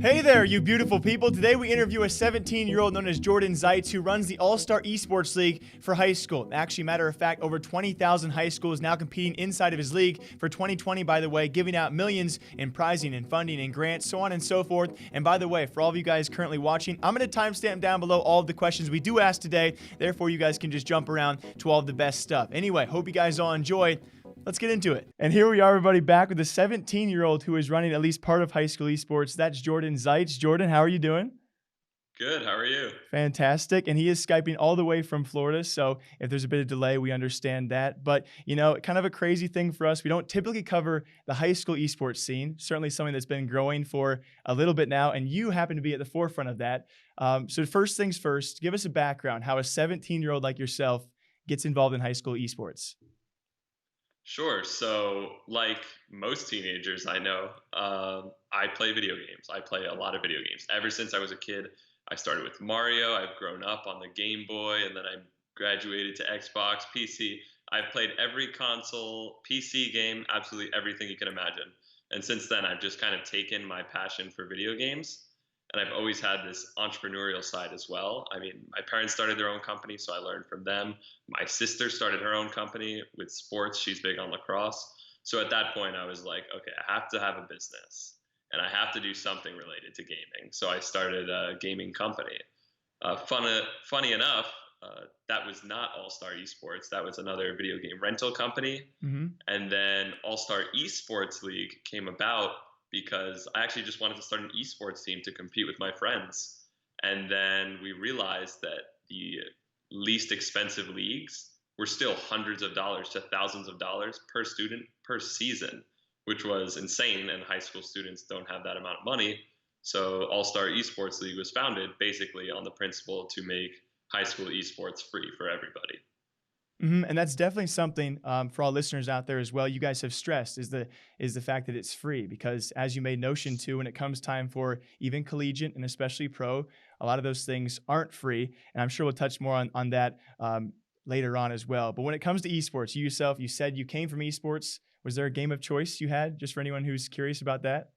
Hey there, you beautiful people. Today we interview a 17-year-old known as Jordan Zietz who runs the All-Star Esports League for high school. Actually, matter of fact, over 20,000 high schools now competing inside of his league for 2020, by the way, giving out millions in prizing and funding and grants, so on and so forth. And by the way, for all of you guys currently watching, I'm going to timestamp down below all of the questions we do ask today. Therefore, you guys can just jump around to all of the best stuff. Anyway, hope you guys all enjoy. Let's get into it. And here we are, everybody, back with a 17-year-old who is running at least part of high school esports. That's Jordan Zietz. Jordan, how are you doing? Good. How are you? Fantastic. And he is Skyping all the way from Florida. So if there's a bit of delay, we understand that. But, kind of a crazy thing for us. We don't typically cover the high school esports scene, certainly something that's been growing for a little bit now. And you happen to be at the forefront of that. So first things first, give us a background how a 17-year-old like yourself gets involved in high school esports. Sure. So, like most teenagers I know, I play video games. I play a lot of video games. Ever since I was a kid, I started with Mario. I've grown up on the Game Boy, and then I graduated to Xbox, PC. I've played every console, PC game, absolutely everything you can imagine. And since then, I've just kind of taken my passion for video games. And I've always had this entrepreneurial side as well. I mean, my parents started their own company, so I learned from them. My sister started her own company with sports. She's big on lacrosse. So at that point, I was like, okay, I have to have a business and I have to do something related to gaming. So I started a gaming company. Funny enough, that was not All-Star Esports. That was another video game rental company. Mm-hmm. And then All-Star Esports League came about because I actually just wanted to start an esports team to compete with my friends. And then we realized that the least expensive leagues were still hundreds of dollars to thousands of dollars per student per season, which was insane. And high school students don't have that amount of money. So All-Star Esports League was founded basically on the principle to make high school esports free for everybody. And that's definitely something for all listeners out there as well. You guys have stressed is the fact that it's free because, as you made notion to, when it comes time for even collegiate and especially pro, a lot of those things aren't free. And I'm sure we'll touch more on that later on as well. But when it comes to esports, you yourself, you said you came from esports. Was there a game of choice you had, just for anyone who's curious about that?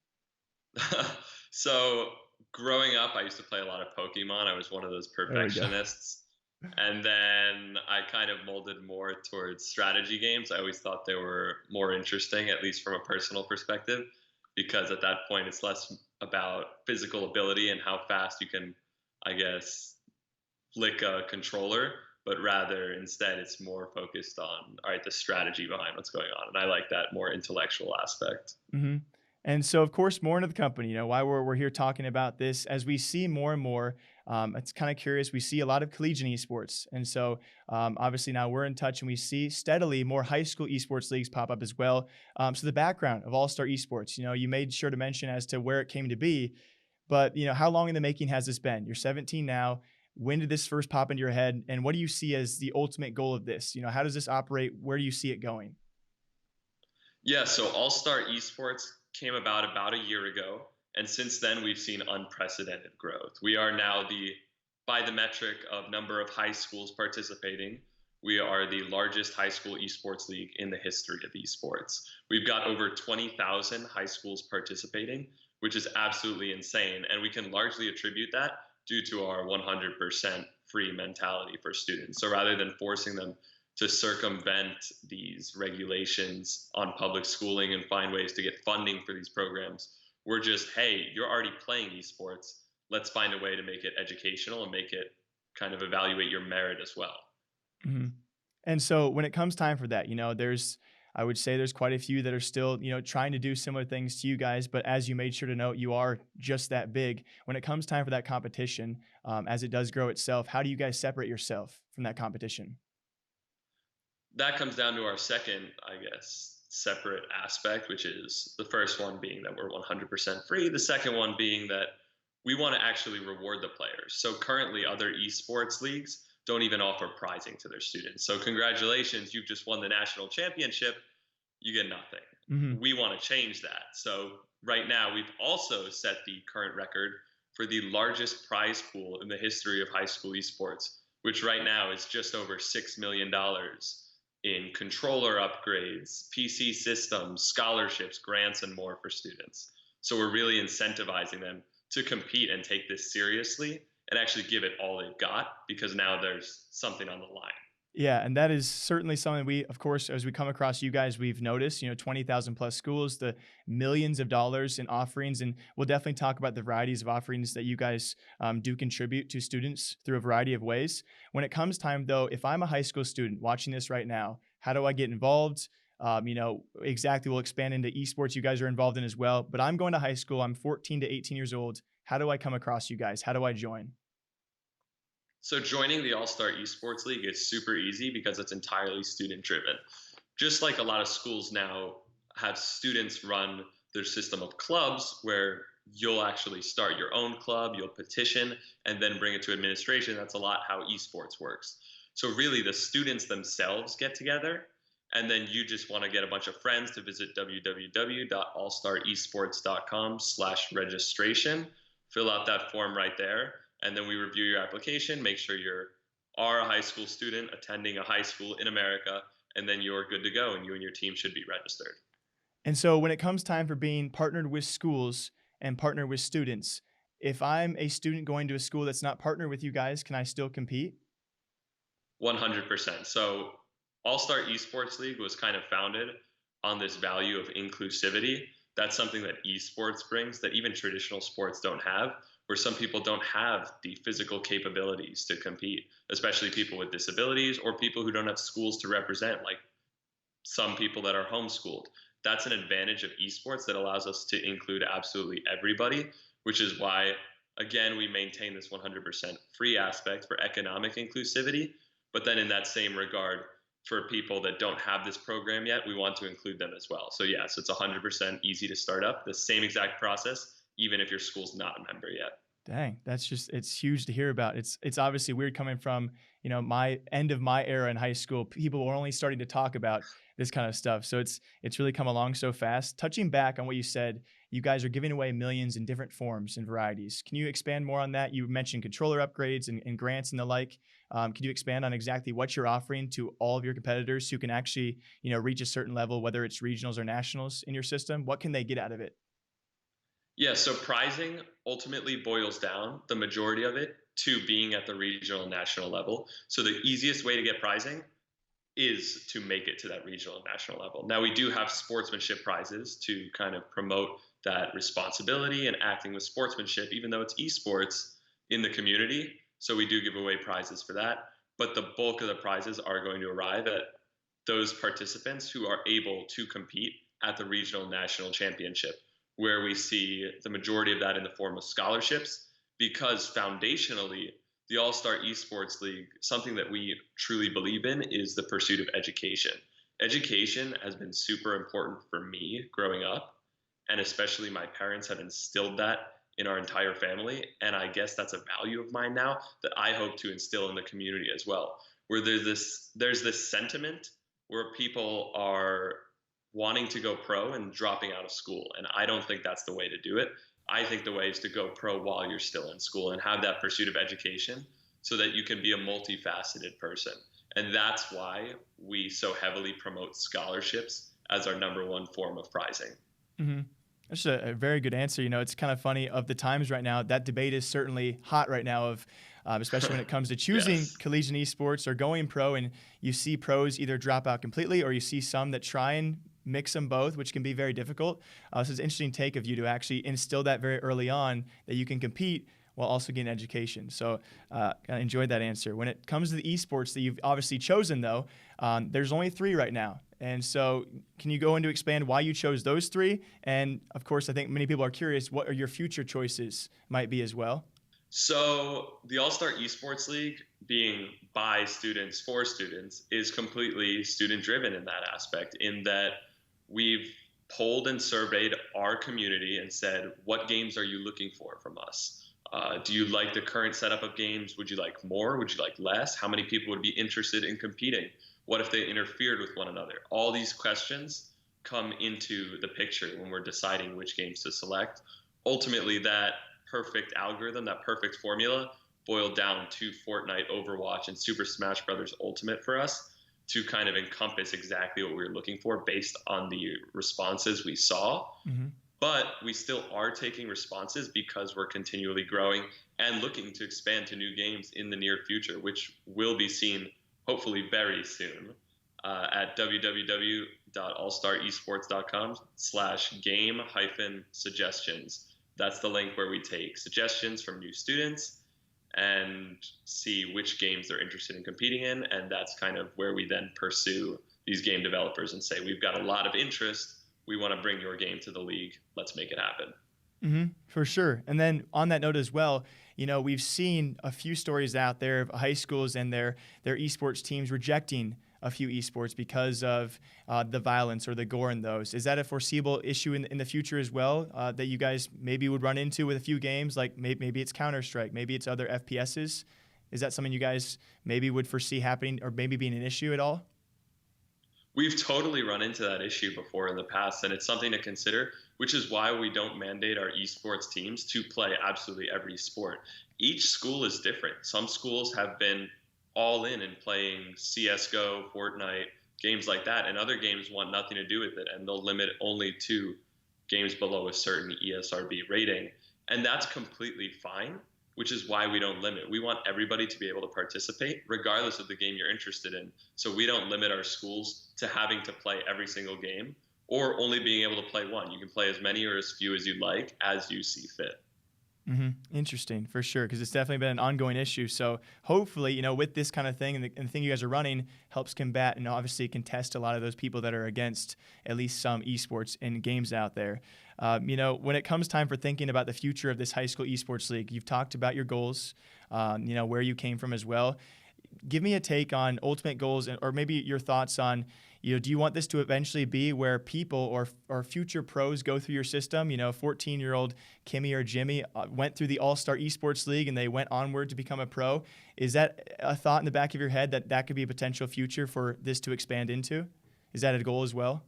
So growing up, I used to play a lot of Pokemon. I was one of those There we go. perfectionists. And then I kind of molded more towards strategy games. I always thought they were more interesting, at least from a personal perspective, because at that point it's less about physical ability and how fast you can, I guess, flick a controller, but rather instead it's more focused on, all right, the strategy behind what's going on. And I like that more intellectual aspect. hmm And so, of course, more into the company, why we're here talking about this as we see more and more. It's kind of curious. We see a lot of collegiate esports. And so, obviously, now we're in touch and we see steadily more high school esports leagues pop up as well. So, the background of All-Star Esports, you made sure to mention as to where it came to be. But, how long in the making has this been? You're 17 now. When did this first pop into your head? And what do you see as the ultimate goal of this? How does this operate? Where do you see it going? Yeah, so All-Star Esports came about a year ago, and since then we've seen unprecedented growth. We are now by the metric of number of high schools participating, we are the largest high school esports league in the history of esports. We've got over 20,000 high schools participating, which is absolutely insane, and we can largely attribute that due to our 100% free mentality for students. So rather than forcing them to circumvent these regulations on public schooling and find ways to get funding for these programs, we're just, hey, you're already playing esports. Let's find a way to make it educational and make it kind of evaluate your merit as well. hmm And so when it comes time for that, I would say there's quite a few that are still, trying to do similar things to you guys. But as you made sure to note, you are just that big. When it comes time for that competition, as it does grow itself, how do you guys separate yourself from that competition? That comes down to our second, I guess, separate aspect, which is the first one being that we're 100% free. The second one being that we want to actually reward the players. So currently, other esports leagues don't even offer prizing to their students. So congratulations, you've just won the national championship. You get nothing. hmm We want to change that. So right now, we've also set the current record for the largest prize pool in the history of high school esports, which right now is just over $6 million in controller upgrades, PC systems, scholarships, grants, and more for students. So we're really incentivizing them to compete and take this seriously and actually give it all they've got, because now there's something on the line. Yeah, and that is certainly something we, of course, as we come across you guys, we've noticed, 20,000 plus schools, the millions of dollars in offerings. And we'll definitely talk about the varieties of offerings that you guys do contribute to students through a variety of ways. When it comes time, though, if I'm a high school student watching this right now, how do I get involved? Exactly, we'll expand into esports you guys are involved in as well. But I'm going to high school. I'm 14 to 18 years old. How do I come across you guys? How do I join? So joining the All-Star Esports League is super easy because it's entirely student driven. Just like a lot of schools now have students run their system of clubs where you'll actually start your own club, you'll petition, and then bring it to administration. That's a lot how esports works. So really the students themselves get together, and then you just want to get a bunch of friends to visit www.allstaresports.com/registration. Fill out that form right there, and then we review your application, make sure you are a high school student attending a high school in America, and then you're good to go, and you and your team should be registered. And so when it comes time for being partnered with schools and partnered with students, if I'm a student going to a school that's not partnered with you guys, can I still compete? 100%. So All-Star Esports League was kind of founded on this value of inclusivity. That's something that esports brings that even traditional sports don't have, where some people don't have the physical capabilities to compete, especially people with disabilities or people who don't have schools to represent, like some people that are homeschooled. That's an advantage of esports that allows us to include absolutely everybody, which is why, again, we maintain this 100% free aspect for economic inclusivity. But then in that same regard, for people that don't have this program yet, we want to include them as well. So yes, it's 100% easy to start up, the same exact process, even if your school's not a member yet. Dang, it's huge to hear about. It's obviously weird coming from, my end of my era in high school. People were only starting to talk about this kind of stuff. So it's really come along so fast. Touching back on what you said, you guys are giving away millions in different forms and varieties. Can you expand more on that? You mentioned controller upgrades and grants and the like. Can you expand on exactly what you're offering to all of your competitors who can actually, reach a certain level, whether it's regionals or nationals in your system? What can they get out of it? Yeah, so prizing ultimately boils down, the majority of it, to being at the regional and national level. So the easiest way to get prizing is to make it to that regional and national level. Now, we do have sportsmanship prizes to kind of promote that responsibility and acting with sportsmanship, even though it's esports in the community. So we do give away prizes for that. But the bulk of the prizes are going to arrive at those participants who are able to compete at the regional and national championship, where we see the majority of that in the form of scholarships, because foundationally, the All-Star Esports League, something that we truly believe in is the pursuit of education. Education has been super important for me growing up, and especially my parents have instilled that in our entire family. And I guess that's a value of mine now that I hope to instill in the community as well, where there's this sentiment where people are wanting to go pro and dropping out of school. And I don't think that's the way to do it. I think the way is to go pro while you're still in school and have that pursuit of education so that you can be a multifaceted person. And that's why we so heavily promote scholarships as our number one form of prizing. Mm-hmm. That's a very good answer. It's kind of funny of the times right now. That debate is certainly hot right now, of especially when it comes to choosing Yes. collegiate esports or going pro, and you see pros either drop out completely or you see some that try and mix them both, which can be very difficult. So it's an interesting take of you to actually instill that very early on, that you can compete while also getting education. So I enjoyed that answer. When it comes to the esports that you've obviously chosen, though, there's only 3 right now. And so can you go into expand why you chose those 3? And of course, I think many people are curious, what are your future choices might be as well? So the All-Star Esports League, being by students for students, is completely student-driven in that aspect, in that we've polled and surveyed our community and said, what games are you looking for from us? Do you like the current setup of games? Would you like more? Would you like less? How many people would be interested in competing? What if they interfered with one another? All these questions come into the picture when we're deciding which games to select. Ultimately, that perfect algorithm, that perfect formula, boiled down to Fortnite, Overwatch, and Super Smash Bros. Ultimate for us to kind of encompass exactly what we were looking for based on the responses we saw. Mm-hmm. But we still are taking responses because we're continually growing and looking to expand to new games in the near future, which will be seen hopefully very soon at www.allstaresports.com/game-suggestions. That's the link where we take suggestions from new students and see which games they're interested in competing in. And that's kind of where we then pursue these game developers and say, we've got a lot of interest. We want to bring your game to the league. Let's make it happen. For sure. And then on that note as well, we've seen a few stories out there of high schools and their esports teams rejecting a few esports because of the violence or the gore in those. Is that a foreseeable issue in the future as well that you guys maybe would run into with a few games? Like maybe it's Counter-Strike, maybe it's other FPSs. Is that something you guys maybe would foresee happening or maybe being an issue at all? We've totally run into that issue before in the past, and it's something to consider, which is why we don't mandate our esports teams to play absolutely every sport. Each school is different. Some schools have been all in and playing CSGO, Fortnite, games like that, and other games want nothing to do with it, and they'll limit only to games below a certain ESRB rating, and that's completely fine, which is why we don't limit. We want everybody to be able to participate regardless of the game you're interested in. So we don't limit our schools to having to play every single game or only being able to play one. You can play as many or as few as you'd like as you see fit. Interesting, for sure, because it's definitely been an ongoing issue. So hopefully, with this kind of thing and the thing you guys are running helps combat and obviously contest a lot of those people that are against at least some esports and games out there. When it comes time for thinking about the future of this high school esports league, you've talked about your goals, where you came from as well. Give me a take on ultimate goals or maybe your thoughts on, do you want this to eventually be where people or future pros go through your system? 14-year-old Kimmy or Jimmy went through the All-Star Esports League and they went onward to become a pro. Is that a thought in the back of your head that could be a potential future for this to expand into? Is that a goal as well?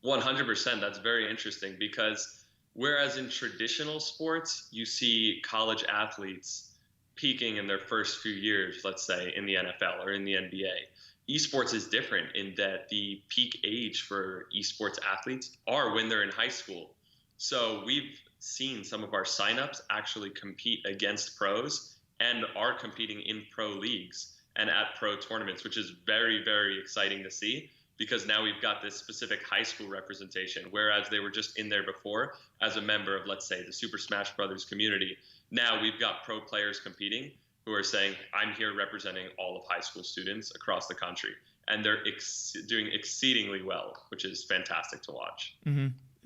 100%. That's very interesting because whereas in traditional sports, you see college athletes peaking in their first few years, let's say in the NFL or in the NBA. Esports is different in that the peak age for esports athletes are when they're in high school. So we've seen some of our signups actually compete against pros and are competing in pro leagues and at pro tournaments, which is very, very exciting to see because now we've got this specific high school representation, whereas they were just in there before as a member of, let's say, the Super Smash Brothers community. Now we've got pro players competing who are saying, I'm here representing all of high school students across the country. And they're doing exceedingly well, which is fantastic to watch.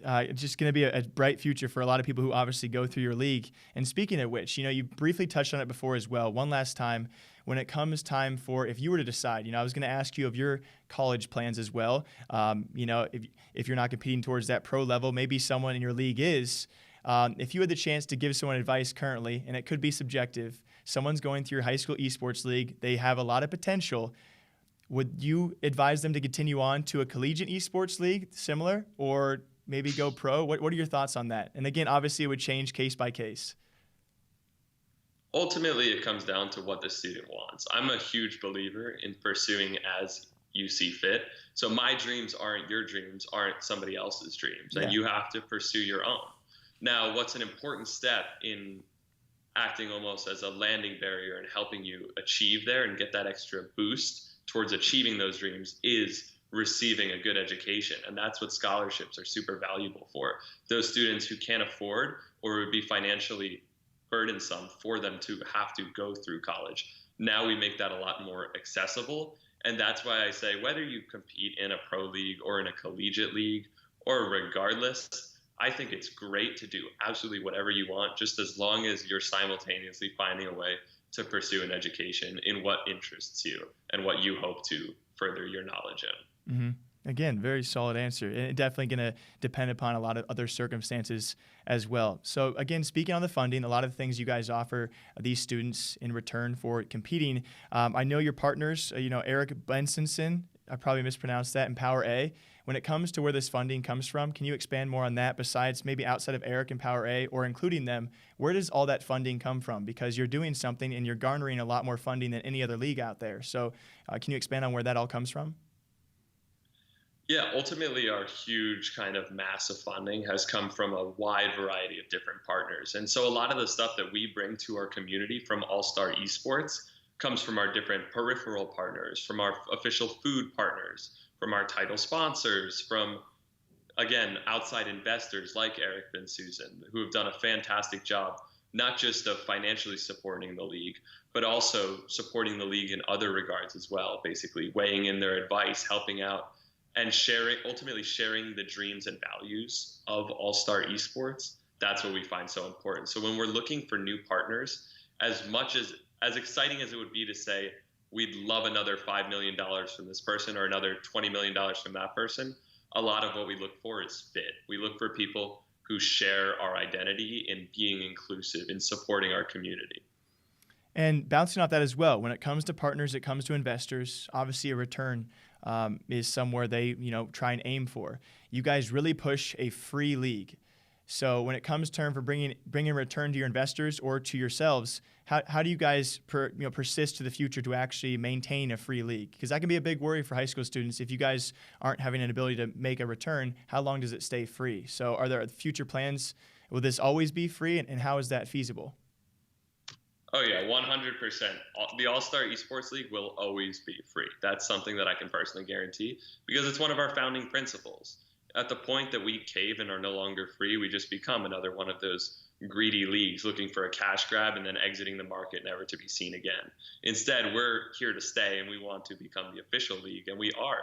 It's just going to be a bright future for a lot of people who obviously go through your league. And speaking of which, you briefly touched on it before as well. One last time, when it comes time for, if you were to decide, I was going to ask you of your college plans as well. If you're not competing towards that pro level, maybe someone in your league is. If you had the chance to give someone advice currently, and it could be subjective, someone's going through your high school esports league, they have a lot of potential. Would you advise them to continue on to a collegiate esports league, similar, or maybe go pro? What are your thoughts on that? And again, obviously it would change case by case. Ultimately, it comes down to what the student wants. I'm a huge believer in pursuing as you see fit. So my dreams aren't your dreams, aren't somebody else's dreams, and you have to pursue your own. Now, what's an important step in acting almost as a landing barrier and helping you achieve there and get that extra boost towards achieving those dreams is receiving a good education. And that's what scholarships are super valuable for. Those students who can't afford or would be financially burdensome for them to have to go through college. Now we make that a lot more accessible. And that's why I say whether you compete in a pro league or in a collegiate league or regardless, I think it's great to do absolutely whatever you want, just as long as you're simultaneously finding a way to pursue an education in what interests you and what you hope to further your knowledge in. Again, very solid answer. And definitely going to depend upon a lot of other circumstances as well. So again, speaking on the funding, a lot of the things you guys offer these students in return for competing. I know your partners, Eric Bensenson, I probably mispronounced that, and Power A. When it comes to where this funding comes from, can you expand more on that besides maybe outside of Eric and Power A or including them? Where does all that funding come from? Because you're doing something and you're garnering a lot more funding than any other league out there. So can you expand on where that all comes from? Yeah, ultimately, our huge kind of massive funding has come from a wide variety of different partners. And so a lot of the stuff that we bring to our community from All-Star Esports comes from our different peripheral partners, from our official food partners, from our title sponsors, from, again, outside investors like Eric Van Susan, who have done a fantastic job, not just of financially supporting the league, but also supporting the league in other regards as well, basically weighing in their advice, helping out, and ultimately sharing the dreams and values of All-Star Esports. That's what we find so important. So when we're looking for new partners, as much as exciting as it would be to say, we'd love another $5 million from this person or another $20 million from that person, a lot of what we look for is fit. We look for people who share our identity in being inclusive, in supporting our community. And bouncing off that as well, when it comes to partners, it comes to investors, obviously a return is somewhere they try and aim for. You guys really push a free league. So when it comes time for bringing return to your investors or to yourselves, how do you guys persist to the future to actually maintain a free league? Because that can be a big worry for high school students. If you guys aren't having an ability to make a return, how long does it stay free? So are there future plans? Will this always be free, and how is that feasible? Oh yeah, 100%. The All-Star Esports League will always be free. That's something that I can personally guarantee because it's one of our founding principles. At the point that we cave and are no longer free, we just become another one of those greedy leagues looking for a cash grab and then exiting the market never to be seen again. Instead, we're here to stay and we want to become the official league, and we are.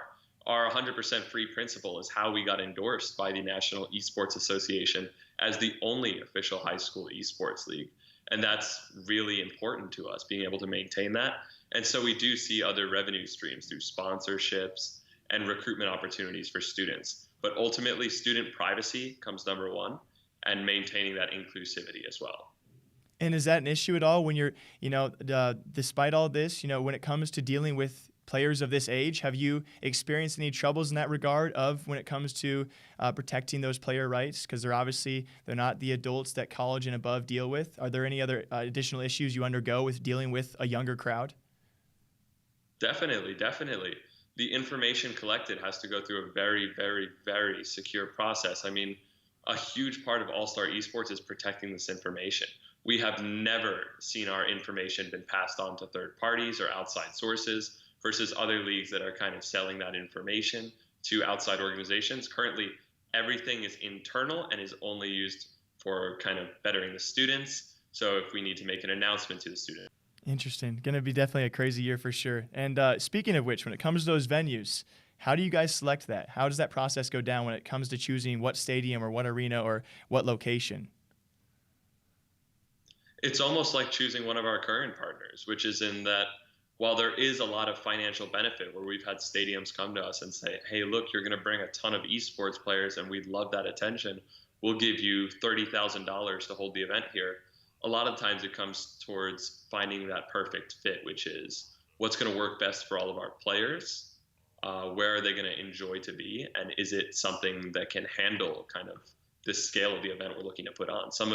Our 100% free principle is how we got endorsed by the National Esports Association as the only official high school esports league. And that's really important to us, being able to maintain that. And so we do see other revenue streams through sponsorships and recruitment opportunities for students. But ultimately, student privacy comes number one, and maintaining that inclusivity as well. And is that an issue at all when you're, despite all this, when it comes to dealing with players of this age, have you experienced any troubles in that regard of when it comes to protecting those player rights? Because they're not the adults that college and above deal with. Are there any other additional issues you undergo with dealing with a younger crowd? Definitely. The information collected has to go through a very, very, very secure process. I mean, a huge part of All-Star Esports is protecting this information. We have never seen our information been passed on to third parties or outside sources versus other leagues that are kind of selling that information to outside organizations. Currently, everything is internal and is only used for kind of bettering the students. So if we need to make an announcement to the student. Interesting. Going to be definitely a crazy year for sure. And speaking of which, when it comes to those venues, how do you guys select that? How does that process go down when it comes to choosing what stadium or what arena or what location? It's almost like choosing one of our current partners, which is in that while there is a lot of financial benefit where we've had stadiums come to us and say, hey, look, you're going to bring a ton of esports players and we'd love that attention. We'll give you $30,000 to hold the event here. A lot of times it comes towards finding that perfect fit, which is what's going to work best for all of our players. Where are they going to enjoy to be? And is it something that can handle kind of the scale of the event we're looking to put on? Some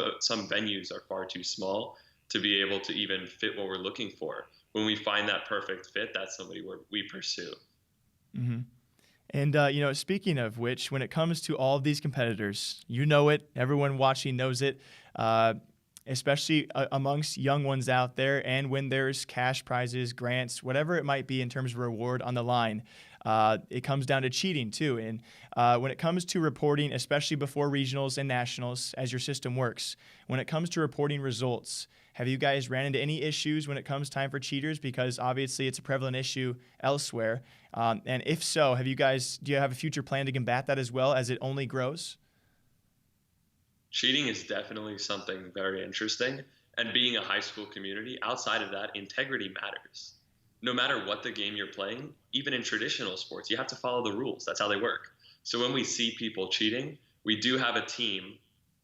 venues are far too small to be able to even fit what we're looking for. When we find that perfect fit, that's somebody we pursue. Mm-hmm. And, speaking of which, when it comes to all of these competitors, you know it, everyone watching knows it, especially amongst young ones out there. And when there's cash prizes, grants, whatever it might be in terms of reward on the line, it comes down to cheating too. And when it comes to reporting, especially before regionals and nationals, as your system works, when it comes to reporting results, have you guys ran into any issues when it comes time for cheaters? Because obviously it's a prevalent issue elsewhere. And if so, do you have a future plan to combat that as well as it only grows? Cheating is definitely something very interesting. And being a high school community, outside of that, integrity matters. No matter what the game you're playing, even in traditional sports, you have to follow the rules. That's how they work. So when we see people cheating, we do have a team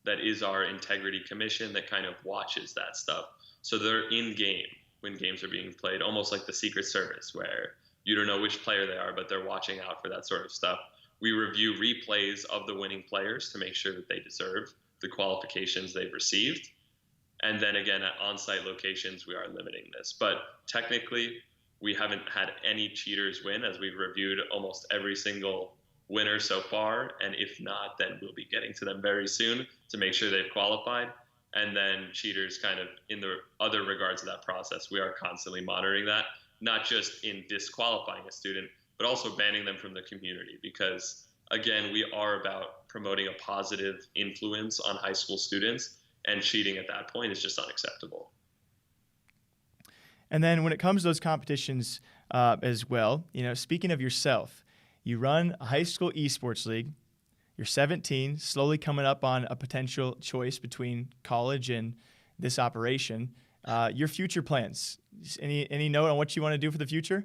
that is our integrity commission that kind of watches that stuff. So they're in game when games are being played, almost like the Secret Service, where you don't know which player they are, but they're watching out for that sort of stuff. We review replays of the winning players to make sure that they deserve the qualifications they've received. And then again, at on-site locations, we are limiting this. But technically, we haven't had any cheaters win, as we've reviewed almost every single winner so far, and if not, then we'll be getting to them very soon to make sure they've qualified. And then cheaters kind of in the other regards of that process, we are constantly monitoring that, not just in disqualifying a student, but also banning them from the community, because again, we are about promoting a positive influence on high school students, and cheating at that point is just unacceptable. And then when it comes to those competitions as well, speaking of yourself, you run a high school esports league. You're 17, slowly coming up on a potential choice between college and this operation. Your future plans, any note on what you want to do for the future?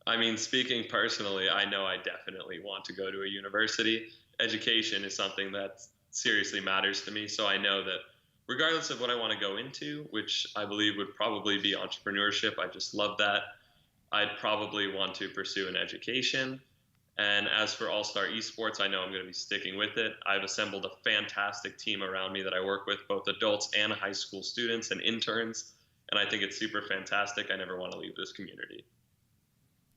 I mean, speaking personally, I know I definitely want to go to a university. Education is something that seriously matters to me. So I know that regardless of what I want to go into, which I believe would probably be entrepreneurship, I just love that, I'd probably want to pursue an education. And as for All-Star Esports, I know I'm going to be sticking with it. I've assembled a fantastic team around me that I work with, both adults and high school students and interns. And I think it's super fantastic. I never want to leave this community.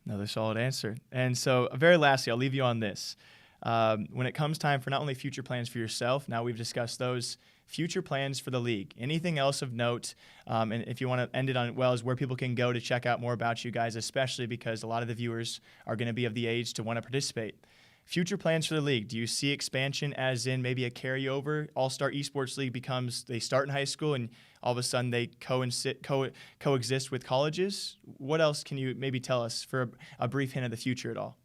Another solid answer. And so very lastly, I'll leave you on this. When it comes time for not only future plans for yourself, now we've discussed those, future plans for the league. Anything else of note? And if you want to end it on well, is where people can go to check out more about you guys, especially because a lot of the viewers are going to be of the age to want to participate. Future plans for the league. Do you see expansion as in maybe a carryover? All-Star Esports League becomes, they start in high school and all of a sudden they coexist with colleges? What else can you maybe tell us for a brief hint of the future at all?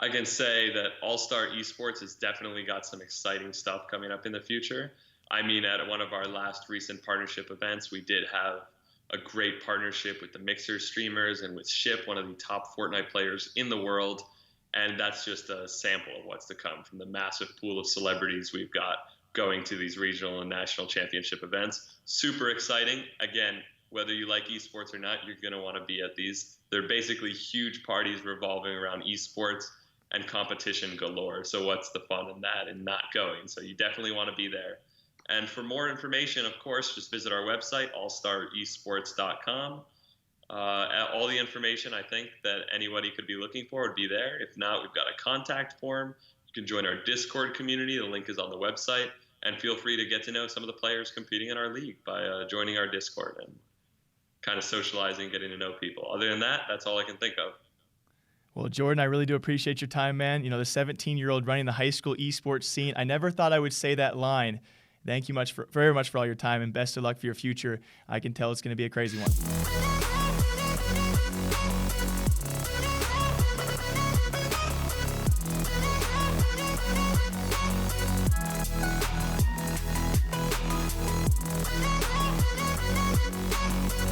I can say that All-Star Esports has definitely got some exciting stuff coming up in the future. I mean, at one of our last recent partnership events, we did have a great partnership with the Mixer streamers and with Ship, one of the top Fortnite players in the world. And that's just a sample of what's to come from the massive pool of celebrities we've got going to these regional and national championship events. Super exciting. Again, whether you like esports or not, you're going to want to be at these. They're basically huge parties revolving around esports and competition galore. So what's the fun in that and not going? So you definitely want to be there. And for more information, of course, just visit our website, allstaresports.com. All the information I think that anybody could be looking for would be there. If not, we've got a contact form. You can join our Discord community. The link is on the website. And feel free to get to know some of the players competing in our league by joining our Discord and kind of socializing, getting to know people. Other than that, that's all I can think of. Well, Jordan, I really do appreciate your time, man. The 17-year-old running the high school esports scene. I never thought I would say that line. Thank you very much for all your time, and best of luck for your future. I can tell it's going to be a crazy one.